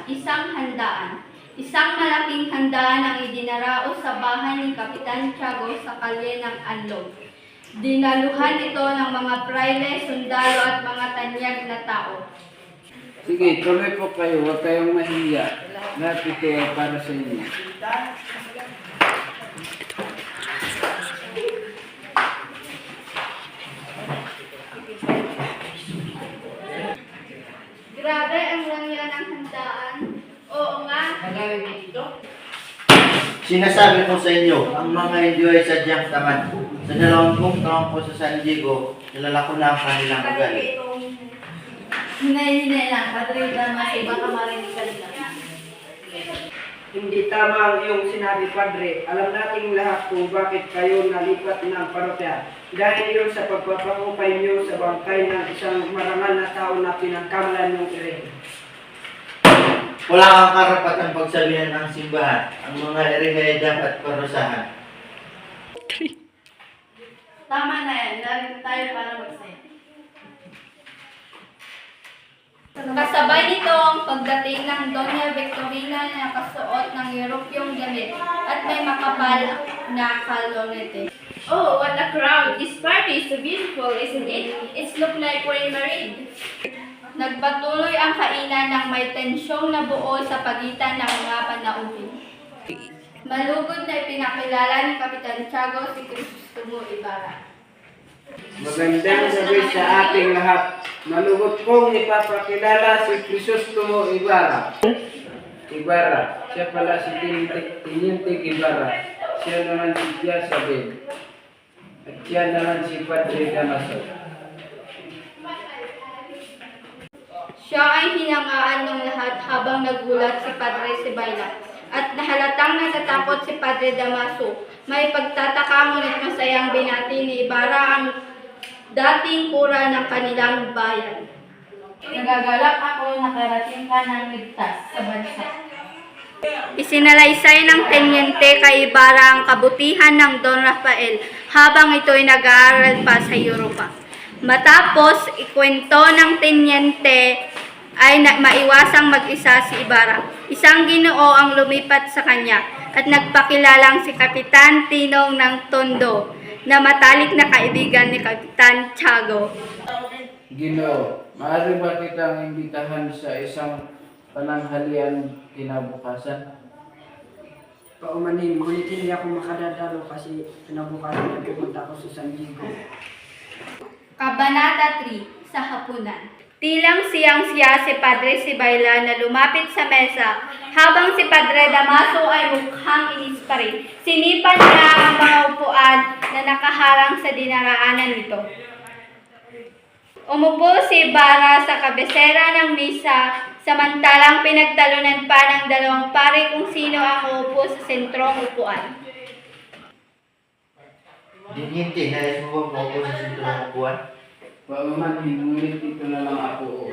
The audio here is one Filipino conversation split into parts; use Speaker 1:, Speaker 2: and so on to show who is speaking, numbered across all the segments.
Speaker 1: Isang handaan. Isang malaking handaan ang idinaraos sa bahay ni Kapitan Tiago sa kalye ng Anlog. Dinaluhan ito ng mga praile, sundalo at mga tanyag na tao.
Speaker 2: Sige, tuloy po kayo. Huwag kayong mahiya. Lahat ito ay para sa inyo.
Speaker 1: Grabe ang langya ng handaan. Oo nga.
Speaker 3: Sinasabi ko sa inyo, ang mga Indio ay sadyang tamad. Sa 20 taon ko sa San Diego, nilala ko na ang kanilang ugali.
Speaker 1: Hinay-hinay lang, Padre Damas, baka marinig ka nila.
Speaker 4: Hindi tama ang iyong sinabi, Padre. Alam nating lahat kung bakit kayo nalipat ng parokya. Dahil iyon sa pagpapakupay niyo sa bangkay ng isang marangal na tao na pinagkamalan niyong ire.
Speaker 3: Wala kang karapatang pagsabihan ng simbahan. Ang mga ere ay dapat parusahan.
Speaker 1: Tama na yan, narito tayo para magsaya. Kasabay nito ang pagdating ng Doña Victorina na nakasuot ng Europeyong damit at may makapal na kalonete. Oh, what a crowd! This party is so beautiful, isn't it? It's look like we're married. Nagpatuloy ang kainan ng may tensyong na buo sa pagitan ng mga panauhin. Malugod na ipinakilala ni Kapitan Tiago si Crisostomo Ibarra.
Speaker 4: Magandang gabi sa ating lahat. Malugod kong ipapakilala si Crisostomo Ibarra. Siya pala si Teniente Ibarra. Siya naman si Jezabel. At siya naman si Padre Damaso.
Speaker 1: Siya ay hinangaan ng lahat habang nagulat si Padre Sibayla. At nahalatang natatakot si Padre Damaso. May pagtataka ngunit masayang binati ni Ibarra ang dating kura ng kanilang bayan.
Speaker 5: Nagagalak ako nakarating ka ng ligtas sa bansa.
Speaker 1: Isinalaysay ng Teniente kay Ibarra ang kabutihan ng Don Rafael habang ito'y nag-aaral pa sa Europa. Matapos ikwento ng Teniente ay maiwasang mag-isa si Ibarra. Isang Ginoo ang lumipat sa kanya at nagpakilalang si Kapitan Tinong ng Tondo na matalik na kaibigan ni Kapitan Tiago.
Speaker 2: Ginoo, maaari ba kitang imbitahan sa isang pananghalian kinabukasan?
Speaker 4: Paumanin, ngunit hindi ako makadadalo kasi kinabukasan na pupunta ako sa San Diego.
Speaker 1: Kabanata 3 sa Hapunan. Tilang siyang-siya si Padre Sibayla na lumapit sa mesa habang si Padre Damaso ay mukhang inis pa rin. Sinipan niya ang mga upuan na nakaharang sa dinaraanan nito. Umupo si Ibarra sa kabesera ng misa samantalang pinagtalunan pa ng dalawang pare kung sino ang uupo sa sentrong upuan.
Speaker 3: Teniente, nais mo ba maupo sa sinturang upuan?
Speaker 2: Paumanin, ngunit ito na lang ako.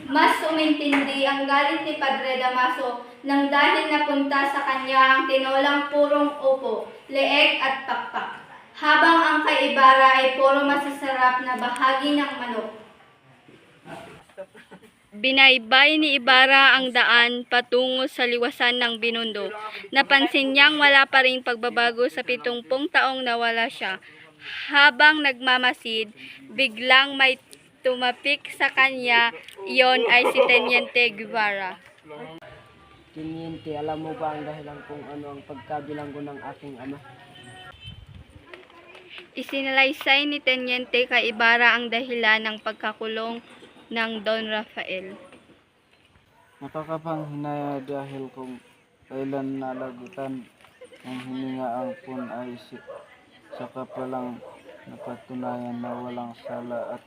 Speaker 1: Mas umintindi ang galit ni Padre Damaso nang dahil napunta sa kanya ang tinolang purong upo, leeg at pakpak, habang ang kay Ibarra ay puro masasarap na bahagi ng manok. Binaybay ni Ibarra ang daan patungo sa liwasan ng Binondo. Napansin niyang wala pa ring pagbabago sa 70 taong nawala siya. Habang nagmamasid, biglang may tumapik sa kanya, iyon ay si Teniente Guevara.
Speaker 4: Teniente, alam mo ba ang dahilan kung ano ang pagkabilanggo ng aking ama?
Speaker 1: Isinalaysay ni Teniente kay Ibarra ang dahilan ng pagkakulong ng Don Rafael.
Speaker 2: Nakakapanghinaya dahil kung kailan nalagutan ang hininga ang pun ay saka palang napatunayan na walang sala at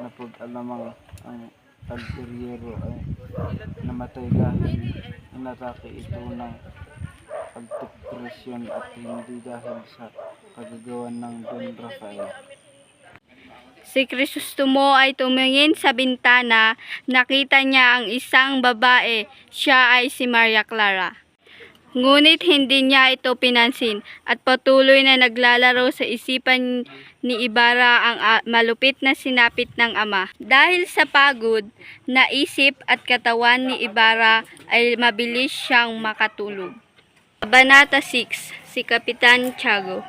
Speaker 2: napag-alamang ang pagkuryero ay namatay dahil inatake ito ng pagdepresyon at hindi dahil sa kagagawan ng Don Rafael.
Speaker 1: Si Crisostomo ay tumingin sa bintana, nakita niya ang isang babae, siya ay si Maria Clara. Ngunit hindi niya ito pinansin at patuloy na naglalaro sa isipan ni Ibarra ang malupit na sinapit ng ama. Dahil sa pagod na isip at katawan ni Ibarra ay mabilis siyang makatulog. Kabanata 6, si Kapitan Tiago.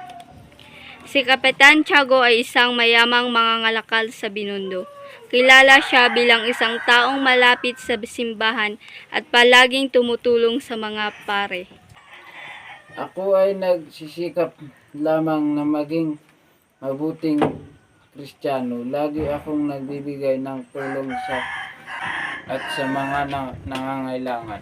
Speaker 1: Si Kapitan Tiago ay isang mayamang mangangalakal sa Binondo. Kilala siya bilang isang taong malapit sa simbahan at palaging tumutulong sa mga pare.
Speaker 2: Ako ay nagsisikap lamang na maging mabuting Kristiyano. Lagi akong nagbibigay ng tulong at sa mga nangangailangan.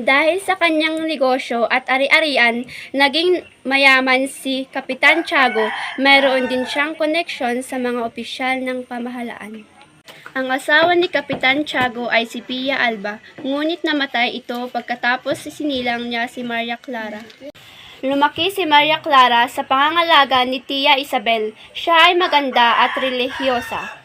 Speaker 1: Dahil sa kanyang negosyo at ari-arian, naging mayaman si Kapitan Tiago. Mayroon din siyang koneksyon sa mga opisyal ng pamahalaan. Ang asawa ni Kapitan Tiago ay si Pia Alba, ngunit namatay ito pagkatapos sinilang niya si Maria Clara. Lumaki si Maria Clara sa pangangalaga ni Tia Isabel. Siya ay maganda at relihiyosa.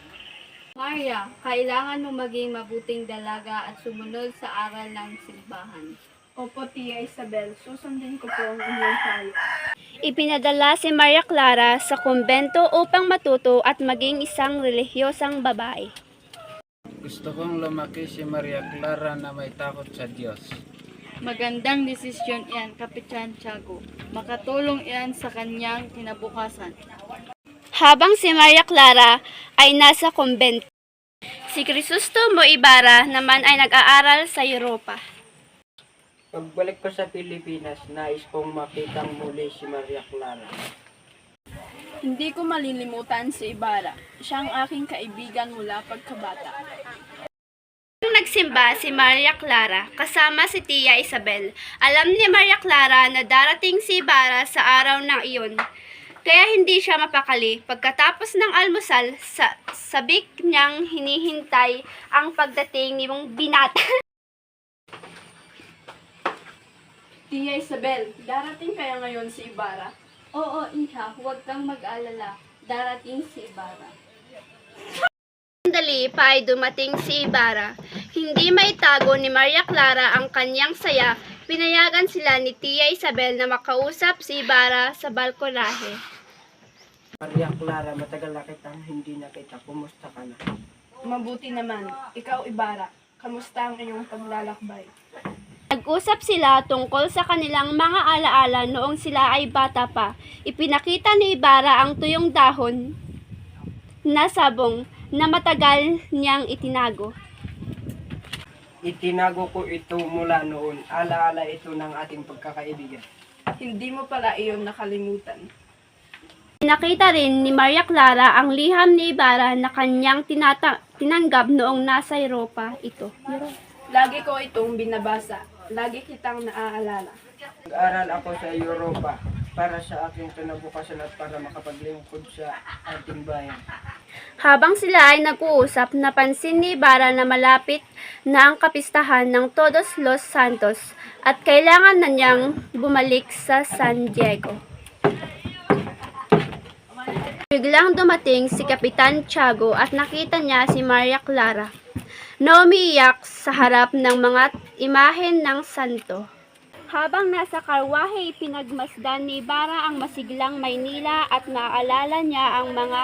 Speaker 1: Maria, kailangan mo maging mabuting dalaga at sumunod sa aral ng simbahan.
Speaker 5: Opo, Tia Isabel. Susundin ko po ang inyong payo.
Speaker 1: Ipinadala si Maria Clara sa kumbento upang matuto at maging isang relihiyosang babae.
Speaker 2: Gusto kong lumaki si Maria Clara na may takot sa Diyos.
Speaker 5: Magandang desisyon iyan, Kapitan Tiago. Makatulong iyan sa kanyang kinabukasan.
Speaker 1: Habang si Maria Clara ay nasa kumbento, si Crisostomo Ibarra naman ay nag-aaral sa Europa.
Speaker 4: Pagbalik ko sa Pilipinas, nais kong makitang muli si Maria Clara.
Speaker 5: Hindi ko malilimutan si Ibarra. Siya ang aking kaibigan mula pagkabata.
Speaker 1: Nung nagsimba si Maria Clara kasama si Tia Isabel, alam ni Maria Clara na darating si Ibarra sa araw ng iyon. Kaya hindi siya mapakali. Pagkatapos ng almusal, sabik niyang hinihintay ang pagdating ni mong binata.
Speaker 5: Tia Isabel, darating kaya ngayon si Ibarra?
Speaker 1: Oo, Iha, huwag kang mag-alala. Darating si Ibarra. Sandali pa ay dumating si Ibarra. Hindi maitago ni Maria Clara ang kanyang saya. Pinayagan sila ni Tia Isabel na makausap si Ibarra sa balkonahe.
Speaker 4: Maria Clara, matagal na kitang hindi nakita. Kumusta ka na?
Speaker 5: Mabuti naman. Ikaw, Ibarra, kamusta ang iyong paglalakbay?
Speaker 1: Nag-usap sila tungkol sa kanilang mga alaala noong sila ay bata pa. Ipinakita ni Ibarra ang tuyong dahon na sabong na matagal niyang itinago.
Speaker 4: Itinago ko ito mula noon. Alaala ito ng ating pagkakaibigan.
Speaker 5: Hindi mo pala iyon nakalimutan.
Speaker 1: Nakita rin ni Maria Clara ang liham ni Ibarra na kanyang tinanggap noong nasa Europa ito.
Speaker 5: Lagi ko itong binabasa. Lagi kitang naaalala.
Speaker 4: Nag-aral ako sa Europa para sa aking kinabukasan at para makapaglingkod sa ating bayan.
Speaker 1: Habang sila ay nag-uusap, napansin ni Ibarra na malapit na ang kapistahan ng Todos los Santos at kailangan na niyang bumalik sa San Diego. Biglang dumating si Kapitan Tiago at nakita niya si Maria Clara na umiiyak sa harap ng mga imahen ng santo. Habang nasa karwahe, pinagmasdan ni Ibarra ang masiglang Maynila at naalala niya ang mga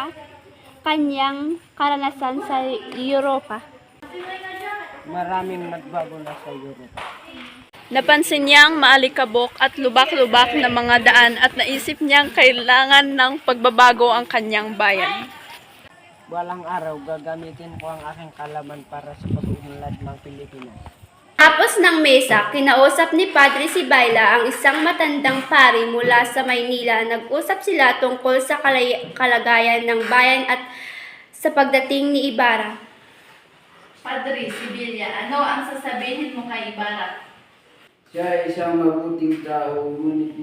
Speaker 1: kanyang karanasan sa Europa.
Speaker 4: Maraming nagbago na sa Europa.
Speaker 5: Napansin niyang maalikabok at lubak-lubak na mga daan at naisip niyang kailangan ng pagbabago ang kanyang bayan.
Speaker 4: Balang araw, gagamitin ko ang aking kalaman para sa pag-unlad ng Pilipinas.
Speaker 1: Tapos ng mesa, kinausap ni Padre Sibayla ang isang matandang pari mula sa Maynila. Nag-usap sila tungkol sa kalagayan ng bayan at sa pagdating ni Ibarra.
Speaker 5: Padre Sibilya, ano ang sasabihin mo kay Ibarra?
Speaker 2: Siya ay isang mabuting tao, ngunit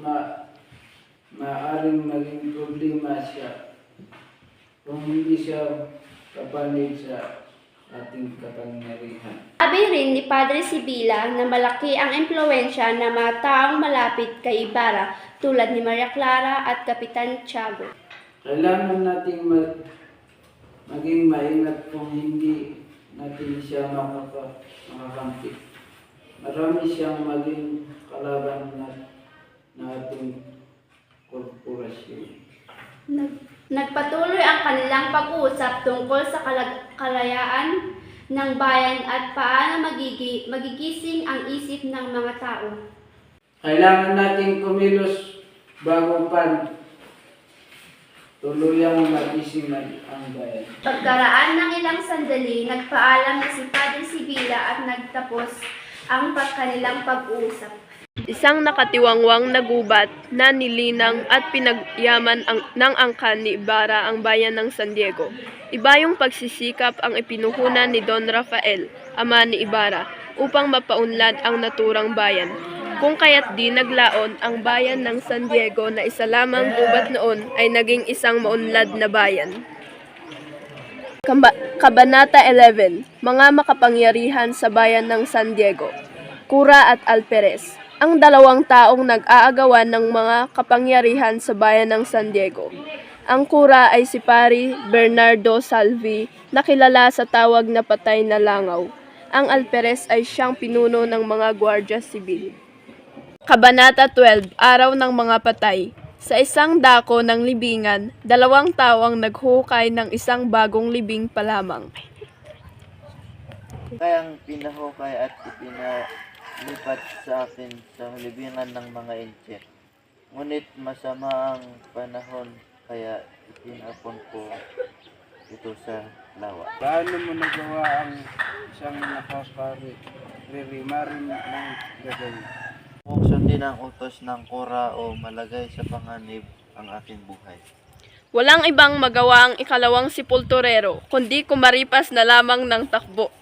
Speaker 2: maaring maging problema siya kung hindi siya kapanig sa ating kapangyarihan.
Speaker 1: Sabi rin ni Padre Sibila na malaki ang impluensya ng mga taong malapit kay Ibarra tulad ni Maria Clara at Kapitan Tiago.
Speaker 2: Kailangan nating maging maingat kung hindi natin siya makakampi. Marami siyang maging kalaban na ating korporasyon.
Speaker 1: Nagpatuloy ang kanilang pag-uusap tungkol sa kalayaan ng bayan at paano magigising ang isip ng mga tao.
Speaker 2: Kailangan nating kumilos bago pa tuluyang magising ang bayan.
Speaker 1: Pagkaraan ng ilang sandali, nagpaalam na si Padre Sibila at nagtapos ang kanilang pag-uusap.
Speaker 5: Isang nakatiwangwang na gubat na nilinang at pinagyaman ng angkan ni Ibarra ang bayan ng San Diego. Iba yung pagsisikap ang ipinuhunan ni Don Rafael, ama ni Ibarra, upang mapaunlad ang naturang bayan. Kung kaya't di naglaon ang bayan ng San Diego na isa lamang gubat noon ay naging isang maunlad na bayan. Kabanata 11, Mga makapangyarihan sa bayan ng San Diego, Cura at Alperes. Ang dalawang taong nag-aagawan ng mga kapangyarihan sa bayan ng San Diego. Ang Cura ay si Pari Bernardo Salvi na kilala sa tawag na Patay na Langaw. Ang Alperes ay siyang pinuno ng mga Guardia Sibil. Kabanata 12, Araw ng mga Patay. Sa isang dako ng libingan, dalawang tawang naghukay ng isang bagong libing pa lamang.
Speaker 3: Kayang pinahukay at ipinalipat sa akin sa libingan ng mga inche. Ngunit masama ang panahon kaya itinapon ko ito sa lawa.
Speaker 2: Paano mo nagawa ang isang nakaparimarin ng gagawin?
Speaker 3: Kung sundin ang utos ng Cura o malagay sa panganib ang aking buhay.
Speaker 5: Walang ibang magawa ang ikalawang sepulturero, kundi kumaripas na lamang ng takbo.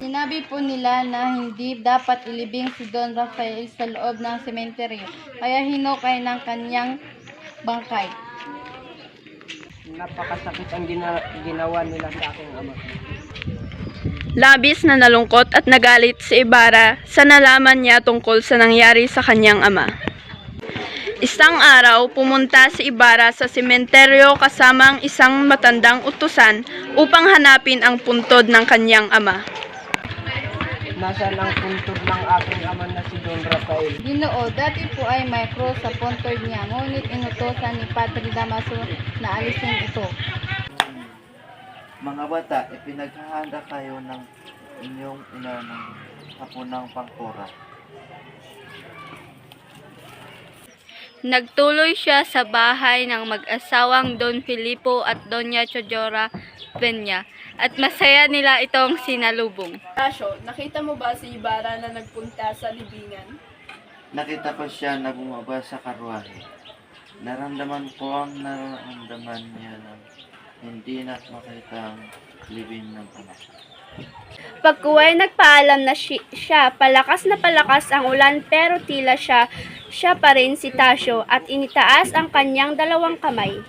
Speaker 6: Sinabi po nila na hindi dapat ilibing si Don Rafael sa loob ng sementeryo, kaya hinukay ng kanyang bangkay.
Speaker 4: Napakasakit ang ginawa nila sa aking ama.
Speaker 5: Labis na nalungkot at nagalit si Ibarra sa nalaman niya tungkol sa nangyari sa kanyang ama. Isang araw, pumunta si Ibarra sa sementeryo kasama ang isang matandang utusan upang hanapin ang puntod ng kanyang ama.
Speaker 4: Nasaan ang puntod ng aking ama na si Don Rafael?
Speaker 6: Ginoo, dati po ay may cross sa puntod niya, ngunit inutosan ni Padre Damaso na alisin ito.
Speaker 3: Mga bata, ipinaghahanda kayo ng inyong ina ng hapunang pangkura.
Speaker 1: Nagtuloy siya sa bahay ng mag-asawang Don Filipo at Doña Chodora Peña at masaya nila itong sinalubong.
Speaker 5: Tasyo, nakita mo ba si Ibarra na nagpunta sa libingan?
Speaker 3: Nakita ko siya na bumaba sa karwahe. Naramdaman ko ang nararamdaman niya na hindi na makita ang libing ng anak.
Speaker 1: Pagkuway nagpaalam na siya, palakas na palakas ang ulan pero tila siya pa rin si Tasyo at initaas ang kanyang dalawang kamay.